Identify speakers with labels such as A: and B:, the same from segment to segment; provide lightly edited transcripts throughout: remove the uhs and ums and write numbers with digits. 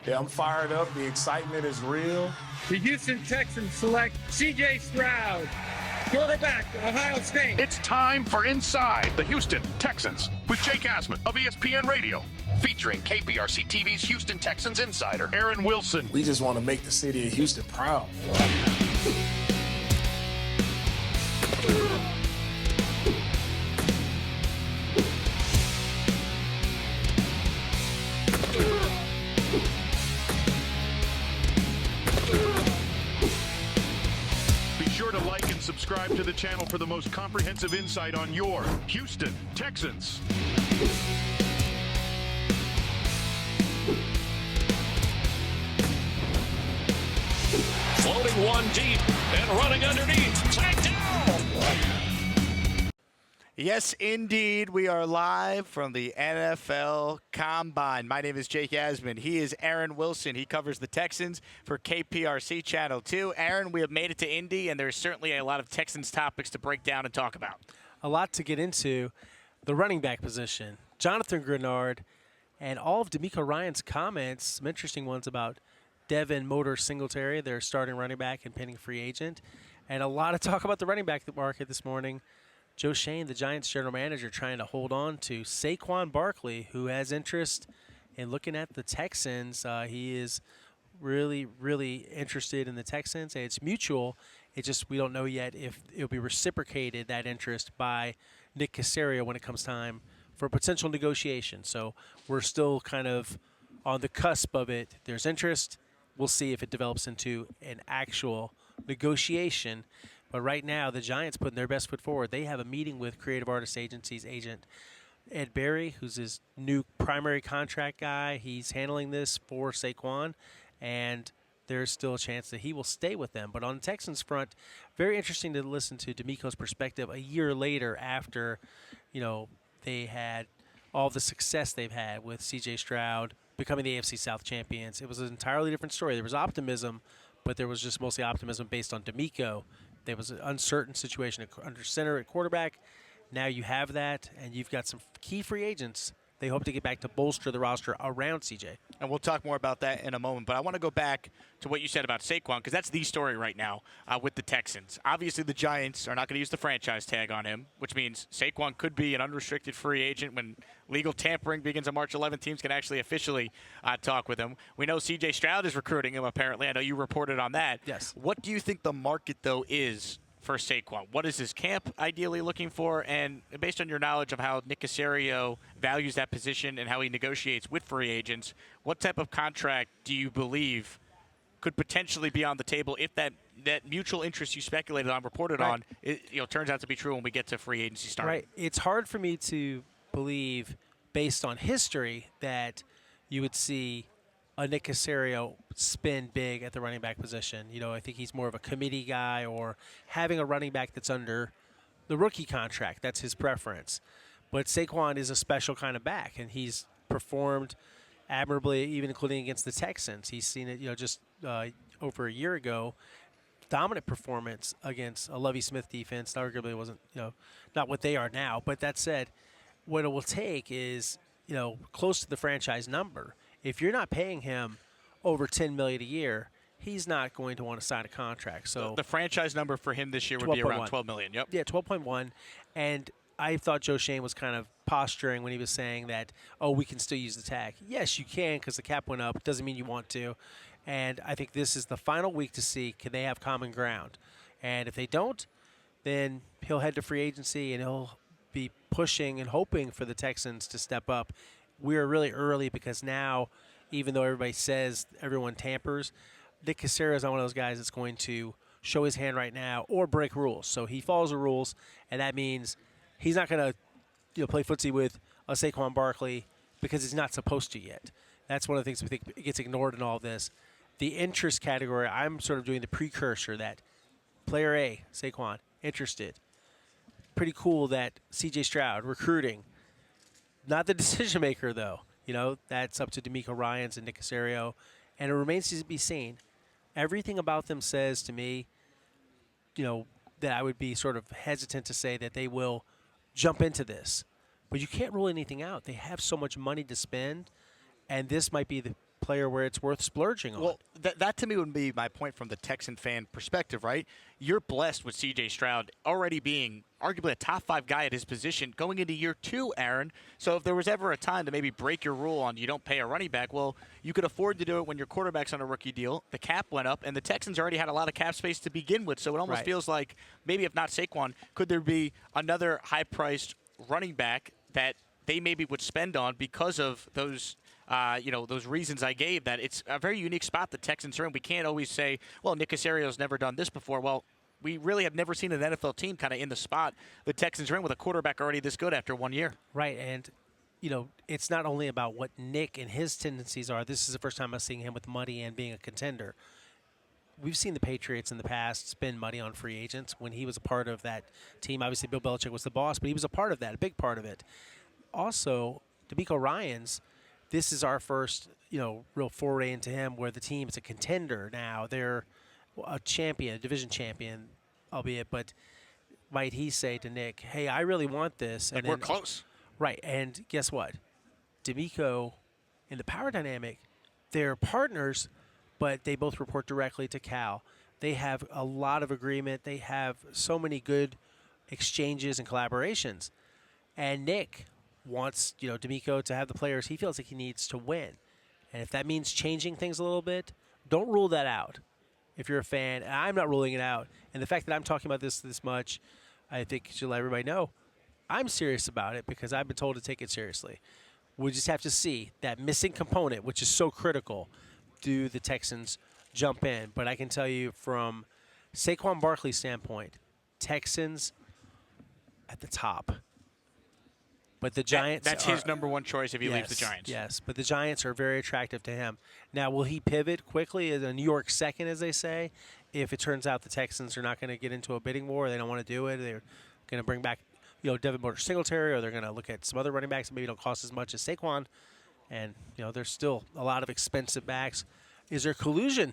A: Yeah, I'm fired up. The excitement is real.
B: The Houston Texans select C.J. Stroud, quarterback, Ohio State.
C: It's time for Inside the Houston Texans with Jake Asman of ESPN Radio, featuring KPRC TV's Houston Texans Insider Aaron Wilson.
A: We just want to make the city of Houston proud.
C: Subscribe to the channel for the most comprehensive insight on your Houston Texans.
D: Floating one deep and running underneath. Tagged down.
E: Yes, indeed. We are live from the NFL Combine. My name is Jake Asman. He is Aaron Wilson. He covers the Texans for KPRC Channel 2. Aaron, we have made it to Indy, and there's certainly a lot of Texans topics to break down and talk about.
F: A lot to get into. The running back position, Jonathan Grenard, and all of DeMeco Ryans' comments, some interesting ones about Devin Motor Singletary, their starting running back and pending free agent, and a lot of talk about the running back market this morning. Joe Schoen, the Giants general manager, trying to hold on to Saquon Barkley, who has interest in looking at the Texans. He is really, really interested in the Texans, and it's mutual. It's just we don't know yet if it'll be reciprocated, that interest, by Nick Caserio when it comes time for a potential negotiation. So we're still kind of on the cusp of it. There's interest. We'll see if it develops into an actual negotiation. But right now, the Giants putting their best foot forward. They have a meeting with Creative Artists Agency's agent, Ed Berry, who's his new primary contract guy. He's handling this for Saquon, and there's still a chance that he will stay with them. But on the Texans front, very interesting to listen to DeMeco's perspective a year later after, they had all the success they've had with C.J. Stroud becoming the AFC South champions. It was an entirely different story. There was optimism, but there was just mostly optimism based on DeMeco. There was an uncertain situation under center at quarterback. Now you have that, and you've got some key free agents. They hope to get back to bolster the roster around CJ.
E: And we'll talk more about that in a moment. But I want to go back to what you said about Saquon, because that's the story right now with the Texans. Obviously, the Giants are not going to use the franchise tag on him, which means Saquon could be an unrestricted free agent when legal tampering begins on March 11th. Teams can actually officially talk with him. We know C.J. Stroud is recruiting him, apparently. I know you reported on that.
F: Yes.
E: What do you think the market, though, is for Saquon? What is his camp ideally looking for? And based on your knowledge of how Nick Caserio values that position and how he negotiates with free agents, what type of contract do you believe could potentially be on the table if that mutual interest you speculated on, reported on, turns out to be true when we get to free agency starting?
F: Right. It's hard for me to believe, based on history, that you would see a Nick Caserio spin big at the running back position. I think he's more of a committee guy, or having a running back that's under the rookie contract. That's his preference. But Saquon is a special kind of back, and he's performed admirably, even including against the Texans. He's seen it, just over a year ago. Dominant performance against a Lovie Smith defense. Arguably wasn't, not what they are now. But that said, what it will take is, close to the franchise number. If you're not paying him over $10 million a year, he's not going to want to sign a contract. So
E: the franchise number for him this year would be around $12 million. Yep.
F: Yeah, 12.1. And I thought Joe Schoen was kind of posturing when he was saying that, we can still use the tag. Yes, you can, because the cap went up. Doesn't mean you want to. And I think this is the final week to see, can they have common ground? And if they don't, then he'll head to free agency, and he'll be pushing and hoping for the Texans to step up. We are really early, because now, even though everybody says everyone tampers, Nick Caserio is not one of those guys that's going to show his hand right now or break rules. So he follows the rules, and that means he's not going to play footsie with a Saquon Barkley because he's not supposed to yet. That's one of the things we think gets ignored in all of this. The interest category, I'm sort of doing the precursor that player A, Saquon, interested. Pretty cool that C.J. Stroud, recruiting. Not the decision maker, though. That's up to DeMeco Ryans and Nick Caserio, and it remains to be seen. Everything about them says to me, that I would be sort of hesitant to say that they will jump into this. But you can't rule anything out. They have so much money to spend, and this might be the player where it's worth splurging on.
E: Well, that to me would be my point from the Texan fan perspective, right? You're blessed with C.J. Stroud already being arguably a top 5 guy at his position going into year 2, Aaron. So if there was ever a time to maybe break your rule on you don't pay a running back, well, you could afford to do it when your quarterback's on a rookie deal. The cap went up, and the Texans already had a lot of cap space to begin with. So it almost feels like maybe if not Saquon, could there be another high-priced running back that they maybe would spend on because of those those reasons I gave, that it's a very unique spot the Texans are in. We can't always say, well, Nick Caserio's never done this before. Well, we really have never seen an NFL team kind of in the spot the Texans are in with a quarterback already this good after 1 year.
F: Right, and, it's not only about what Nick and his tendencies are. This is the first time I'm seeing him with money and being a contender. We've seen the Patriots in the past spend money on free agents when he was a part of that team. Obviously, Bill Belichick was the boss, but he was a part of that, a big part of it. Also, DeMeco Ryans, this is our first, real foray into him where the team is a contender now. They're a champion, a division champion, albeit, but might he say to Nick, hey, I really want this.
E: And we're close.
F: Right, and guess what? DeMeco, in the power dynamic, they're partners, but they both report directly to Cal. They have a lot of agreement. They have so many good exchanges and collaborations. And Nick wants, DeMeco to have the players he feels like he needs to win. And if that means changing things a little bit, don't rule that out. If you're a fan, and I'm not ruling it out. And the fact that I'm talking about this much, I think should let everybody know I'm serious about it because I've been told to take it seriously. We just have to see that missing component, which is so critical. Do the Texans jump in? But I can tell you from Saquon Barkley's standpoint, Texans at the top. But the Giants
E: that's his number one choice if he leaves the Giants.
F: Yes, but the Giants are very attractive to him. Now, will he pivot quickly as a New York second, as they say, if it turns out the Texans are not going to get into a bidding war, they don't want to do it, they're going to bring back Devin Motor Singletary, or they're going to look at some other running backs that maybe don't cost as much as Saquon, and there's still a lot of expensive backs. Is there collusion?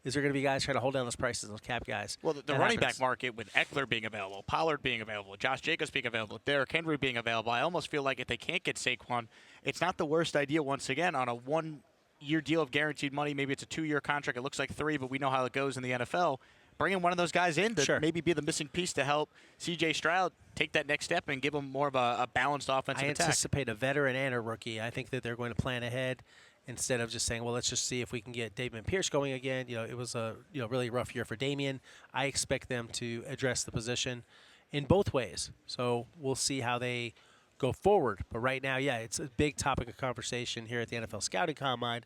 F: Is there going to be guys trying to hold down those prices, those cap guys?
E: Well, the running back market with Eckler being available, Pollard being available, Josh Jacobs being available, Derrick Henry being available, I almost feel like if they can't get Saquon, it's not the worst idea once again on a 1-year deal of guaranteed money. Maybe it's a 2-year contract. It looks like 3, but we know how it goes in the NFL. Bringing one of those guys in to maybe be the missing piece to help C.J. Stroud take that next step and give him more of a balanced offensive attack.
F: I anticipate a veteran and a rookie. I think that they're going to plan ahead instead of just saying, well, let's just see if we can get Damian Pierce going again. It was a really rough year for Damian. I expect them to address the position in both ways. So we'll see how they go forward. But right now, it's a big topic of conversation here at the NFL Scouting Combine,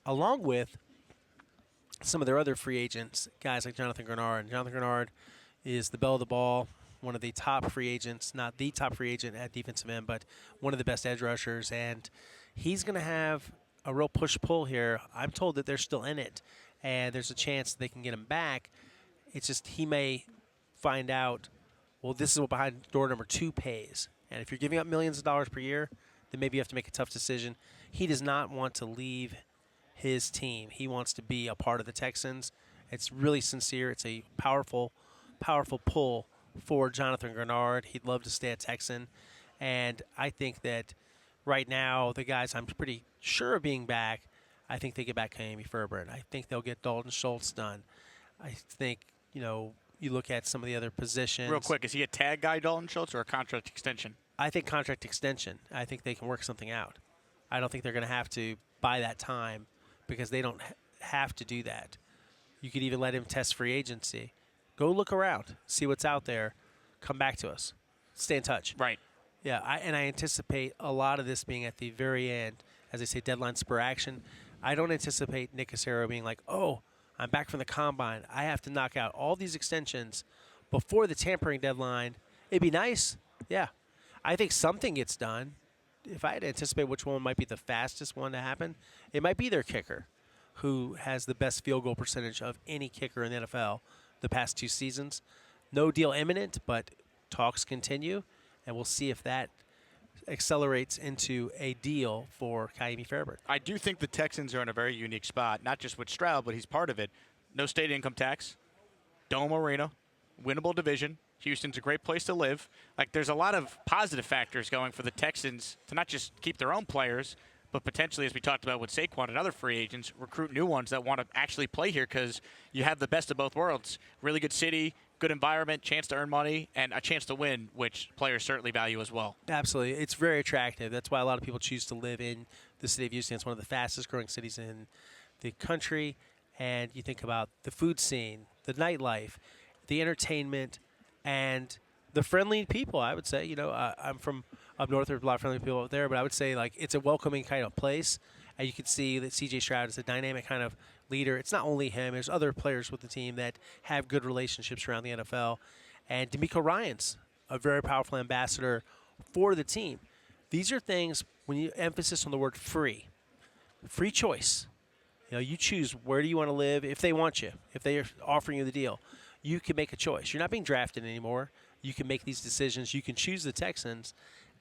F: along with some of their other free agents, guys like Jonathan Grenard. And Jonathan Grenard is the belle of the ball, one of the top free agents, not the top free agent at defensive end, but one of the best edge rushers. And he's going to have a real push-pull here. I'm told that they're still in it, and there's a chance they can get him back. It's just he may find out, well, this is what behind door number 2 pays. And if you're giving up millions of dollars per year, then maybe you have to make a tough decision. He does not want to leave his team. He wants to be a part of the Texans. It's really sincere. It's a powerful, powerful pull for Jonathan Grenard. He'd love to stay a Texan. And I think that right now, the guys I'm pretty sure of being back, I think they get back Ka'imi Fairbairn. I think they'll get Dalton Schultz done. I think, you look at some of the other positions.
E: Real quick, is he a tag guy, Dalton Schultz, or a contract extension?
F: I think contract extension. I think they can work something out. I don't think they're going to have to buy that time because they don't have to do that. You could even let him test free agency. Go look around, see what's out there, come back to us. Stay in touch.
E: Right.
F: Yeah, I anticipate a lot of this being at the very end, as they say, deadline spur action. I don't anticipate Nick Caserio being like, oh, I'm back from the combine. I have to knock out all these extensions before the tampering deadline. It'd be nice. Yeah. I think something gets done. If I had to anticipate which one might be the fastest one to happen, it might be their kicker, who has the best field goal percentage of any kicker in the NFL the past 2 seasons. No deal imminent, but talks continue, and we'll see if that accelerates into a deal for Ka'imi Fairbairn.
E: I do think the Texans are in a very unique spot, not just with Stroud, but he's part of it. No state income tax, Dome Arena, winnable division. Houston's a great place to live. Like, there's a lot of positive factors going for the Texans to not just keep their own players, but potentially, as we talked about with Saquon and other free agents, recruit new ones that want to actually play here because you have the best of both worlds. Really good city, good environment, chance to earn money, and a chance to win, which players certainly value as well.
F: Absolutely. It's very attractive. That's why a lot of people choose to live in the city of Houston. It's one of the fastest growing cities in the country. And you think about the food scene, the nightlife, the entertainment, and the friendly people, I would say. You know, I'm from up north. There's a lot of friendly people up there, but I would say, like, it's a welcoming kind of place. And you can see that C.J. Stroud is a dynamic kind of leader. It's not only him. There's other players with the team that have good relationships around the NFL. And D'Amico Ryans, a very powerful ambassador for the team. These are things, when you emphasis on the word free choice. You know, you choose where do you want to live if they want you, if they are offering you the deal. You can make a choice. You're not being drafted anymore. You can make these decisions. You can choose the Texans.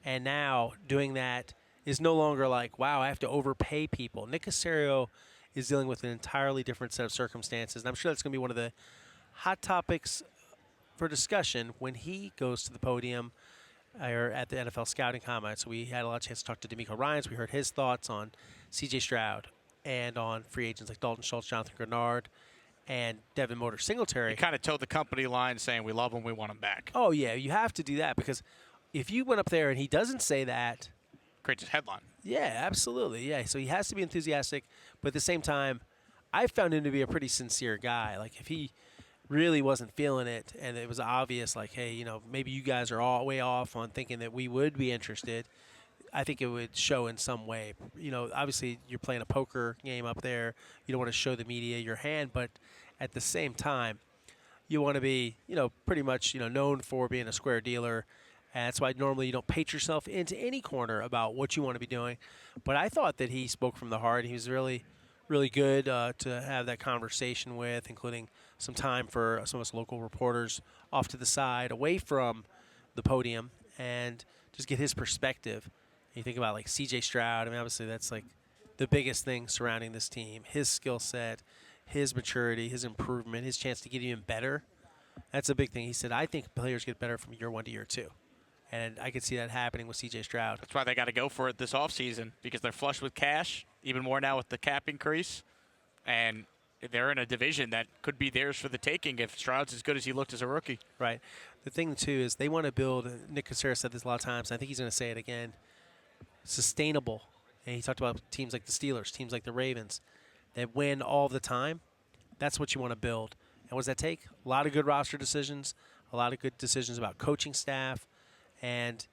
F: And now doing that is no longer like, wow, I have to overpay people. Nick Caserio is dealing with an entirely different set of circumstances. And I'm sure that's going to be one of the hot topics for discussion when he goes to the podium or at the NFL Scouting Combine. So we had a lot of chance to talk to D'Amico Ryans. We heard his thoughts on C.J. Stroud and on free agents like Dalton Schultz, Jonathan Grenard, and Devin Motor Singletary.
E: He kind of towed the company line saying we love him, we want him back.
F: Oh, yeah, you have to do that because if you went up there and he doesn't say that,
E: creates a headline.
F: Yeah, absolutely. Yeah, so he has to be enthusiastic, but at the same time, I found him to be a pretty sincere guy. Like, if he really wasn't feeling it and it was obvious, like, hey, you know, maybe you guys are all way off on thinking that we would be interested, I think it would show in some way. You know, obviously you're playing a poker game up there. You don't want to show the media your hand, but at the same time, you want to be, you know, pretty much, you know, known for being a square dealer. And that's why normally you don't paint yourself into any corner about what you want to be doing. But I thought that he spoke from the heart. He was really, really good to have that conversation with, including some time for some of us local reporters off to the side, away from the podium, and just get his perspective. You think about, like, C.J. Stroud. I mean, obviously that's, like, the biggest thing surrounding this team. His skill set, his maturity, his improvement, his chance to get even better. That's a big thing. He said, I think players get better from year one to year two. And I could see that happening with C.J. Stroud.
E: That's why they got to go for it this offseason, because they're flush with cash, even more now with the cap increase. And they're in a division that could be theirs for the taking if Stroud's as good as he looked as a rookie.
F: Right. The thing, too, is they want to build, Nick Caserio said this a lot of times, and I think he's going to say it again, sustainable. And he talked about teams like the Steelers, teams like the Ravens, that win all the time. That's what you want to build. And what does that take? A lot of good roster decisions, a lot of good decisions about coaching staff. And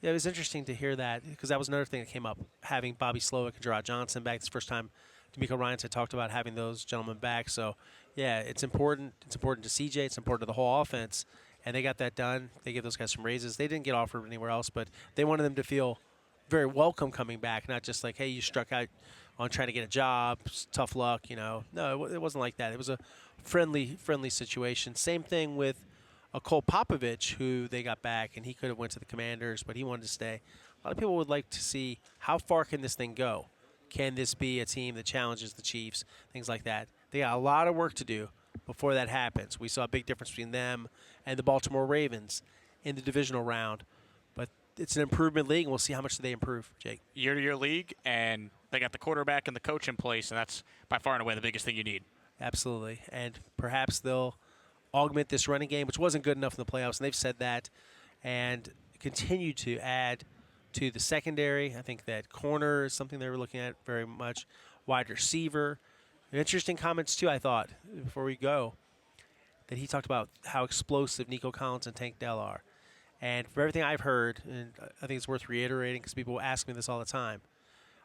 F: yeah, it was interesting to hear that because that was another thing that came up, having Bobby Slowick and Gerard Johnson back. It's the first time D'Amico Ryans had talked about having those gentlemen back. So, yeah, it's important. It's important to CJ. It's important to the whole offense. And they got that done. They gave those guys some raises. They didn't get offered anywhere else, but they wanted them to feel very welcome coming back, not just like, hey, you struck out on trying to get a job, tough luck, you know. No, it wasn't like that. It was a friendly situation. Same thing with Cole Popovich, who they got back, and he could have went to the Commanders, but he wanted to stay. A lot of people would like to see how far can this thing go. Can this be a team that challenges the Chiefs, things like that. They got a lot of work to do before that happens. We saw a big difference between them and the Baltimore Ravens in the divisional round. But it's an improvement league, and we'll see how much they improve, Jake.
E: Year-to-year league, and they got the quarterback and the coach in place, and that's by far and away the biggest thing you need.
F: Absolutely. And perhaps they'll augment this running game, which wasn't good enough in the playoffs, and they've said that, and continue to add to the secondary. I think that corner is something they were looking at very much. Wide receiver. Interesting comments, too, I thought, before we go, that he talked about how explosive Nico Collins and Tank Dell are. And from everything I've heard, and I think it's worth reiterating because people ask me this all the time,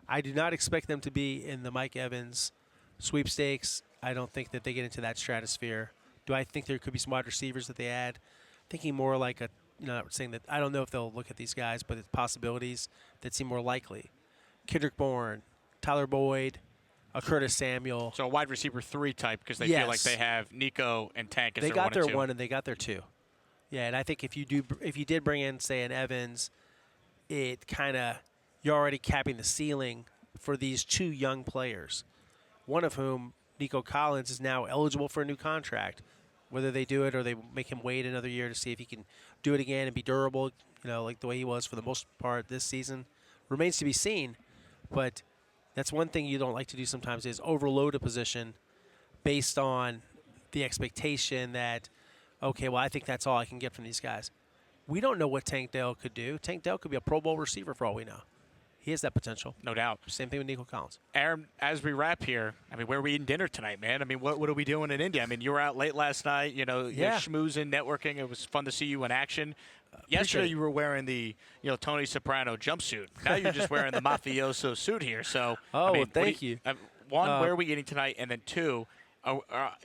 F: I do not expect them to be in the Mike Evans sweepstakes. I don't think that they get into that stratosphere. Do I think there could be some wide receivers that they add? Thinking more like a, you know, saying that I don't know if they'll look at these guys, but it's possibilities that seem more likely. Kendrick Bourne, Tyler Boyd, a Curtis Samuel.
E: So a wide receiver 3 type because they feel like they have Nico and Tank as
F: they
E: their
F: got
E: 1
F: their
E: and 2.
F: 1 and they got their 2. Yeah, and I think if you did bring in, say, an Evans, it kind of, you're already capping the ceiling for these 2 young players, one of whom, Nico Collins, is now eligible for a new contract. Whether they do it or they make him wait another year to see if he can do it again and be durable, you know, like the way he was for the most part this season, remains to be seen. But That's one thing you don't like to do sometimes is overload a position based on the expectation that, okay, well, I think that's all I can get from these guys. We don't know what Tank Dell could do. Tank Dell could be a Pro Bowl receiver for all we know. He has that potential.
E: No doubt.
F: Same thing with Nico Collins.
E: Aaron, as we wrap here, I mean, where are we eating dinner tonight, man? I mean, what are we doing in India? I mean, you were out late last night, you're schmoozing, networking. It was fun to see you in action. Yesterday you were wearing the, Tony Soprano jumpsuit. Now you're just wearing the mafioso suit here. So,
F: thank you.
E: One, where are we eating tonight? And then two,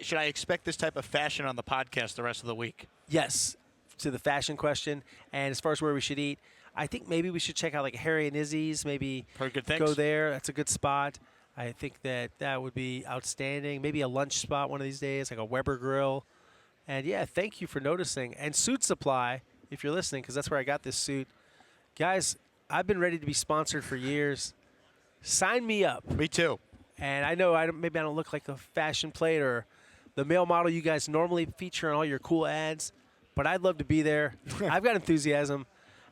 E: should I expect this type of fashion on the podcast the rest of the week?
F: Yes, to the fashion question. And as far as where we should eat, I think maybe we should check out like Harry and Izzy's. Maybe
E: heard good things.
F: Go there. That's a good spot. I think that would be outstanding. Maybe a lunch spot one of these days, like a Weber Grill. And, yeah, thank you for noticing. And Suit Supply, if you're listening, because that's where I got this suit. Guys, I've been ready to be sponsored for years. Sign me up.
E: Me too.
F: And I know maybe I don't look like a fashion plate or the male model you guys normally feature on all your cool ads, but I'd love to be there. I've got enthusiasm,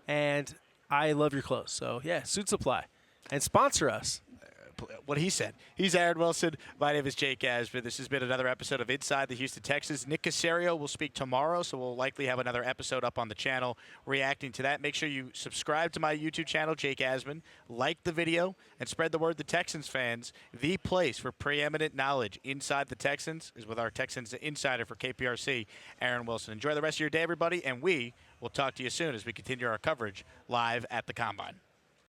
F: and I love your clothes. So, yeah, Suit Supply. And sponsor us.
E: What he said. He's Aaron Wilson. My name is Jake Asman. This has been another episode of Inside the Houston Texans. Nick Caserio will speak tomorrow, so we'll likely have another episode up on the channel reacting to that. Make sure you subscribe to my YouTube channel, Jake Asman, like the video, and spread the word to Texans fans. The place for preeminent knowledge inside the Texans is with our Texans Insider for KPRC, Aaron Wilson. Enjoy the rest of your day, everybody, and we will talk to you soon as we continue our coverage live at the Combine.